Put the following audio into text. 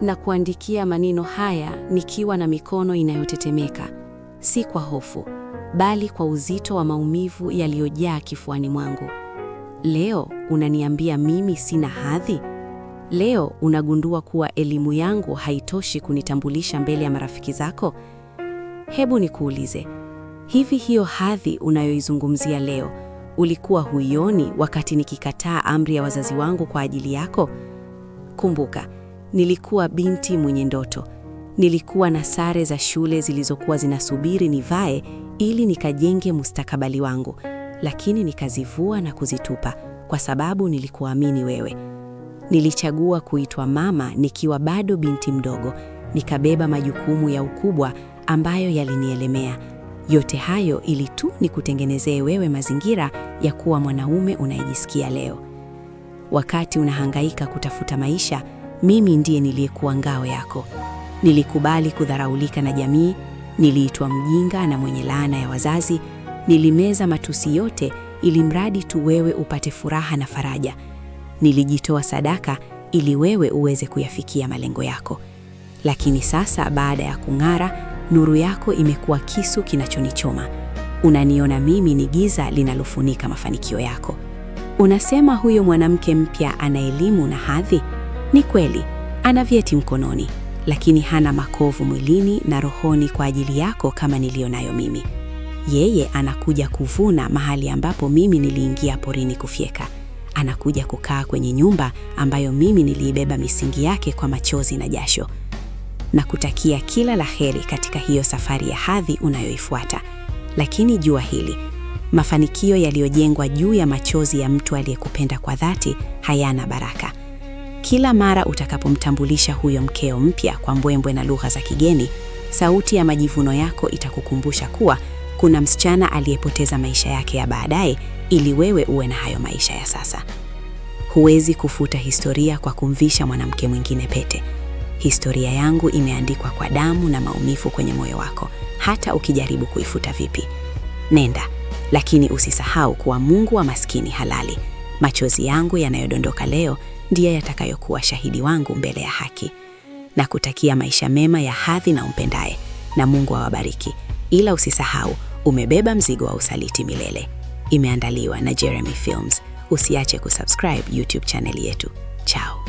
na kuandikia maneno haya nikiwa na mikono inayotetemeka, si kwa hofu, bali kwa uzito wa maumivu yaliyojaa kifuani mwangu. Leo unaniambia mimi sina hadhi? Leo unagundua kuwa elimu yangu haitoshi kunitambulisha mbele ya marafiki zako? Hebu nikuulize, hivi hiyo hadhi unayoizungumzia leo ulikuwa huioni wakati nikikataa amri ya wazazi wangu kwa ajili yako? Kumbuka, nilikuwa binti mwenye ndoto. Nilikuwa na sare za shule zilizokuwa zinasubiri nivae ili nikajenge mustakabali wangu, lakini nikazivua na kuzitupa kwa sababu nilikuamini wewe. Nilichagua kuitwa mama nikiwa bado binti mdogo, nikabeba majukumu ya ukubwa ambayo yalinielemea. Yote hayo ili tu nikutengenezee wewe mazingira ya kuwa mwanaume unayejisikia leo. Wakati unahangaika kutafuta maisha, mimi ndiye niliyekuwa ngao yako. Nilikubali kudharaulika na jamii, niliitwa mjinga na mwenye laana ya wazazi, nilimeza matusi yote ili mradi tu wewe upate furaha na faraja. Nilijitoa sadaka ili wewe uweze kuyafikia malengo yako. Lakini sasa baada ya kung'ara, nuru yako imekuwa kisu kinachonichoma. Unaniona mimi ni giza linalofunika mafanikio yako. Unasema huyo mwanamke mpya ana elimu na hadhi. Ni kweli, ana vyeti mkononi, lakini hana makovu mwilini na rohoni kwa ajili yako kama nilionayo mimi. Yeye anakuja kuvuna mahali ambapo mimi niliingia porini kufyeka. Anakuja kukaa kwenye nyumba ambayo mimi niliibeba misingi yake kwa machozi na jasho. Na kutakia kila la heri katika hiyo safari ya hadhi unayoifuata. Lakini jua hili, mafanikio yaliyojengwa juu ya machozi ya mtu aliyekupenda kwa dhati hayana baraka. Kila mara utakapomtambulisha huyo mkeo mpya kwa mbwembwe na lugha za kigeni, sauti ya majivuno yako itakukumbusha kuwa kuna msichana aliyepoteza maisha yake ya baadaye ili wewe uwe na hayo maisha ya sasa. Huwezi kufuta historia kwa kumvisha mwanamke mwingine pete. Historia yangu imeandikwa kwa damu na maumivu kwenye moyo wako, hata ukijaribu kuifuta vipi. Nenda, lakini usisahau kuwa Mungu wa maskini halali. Machozi yangu yanayodondoka leo ndiye yatakayokuwa shahidi wangu mbele ya haki. Na kutakia maisha mema ya hadhi na umpendaye, na Mungu awabariki. Ila usisahau, umebeba mzigo wa usaliti milele. Imeandaliwa na Jeremy Films. Usiache kusubscribe YouTube channel yetu. Ciao.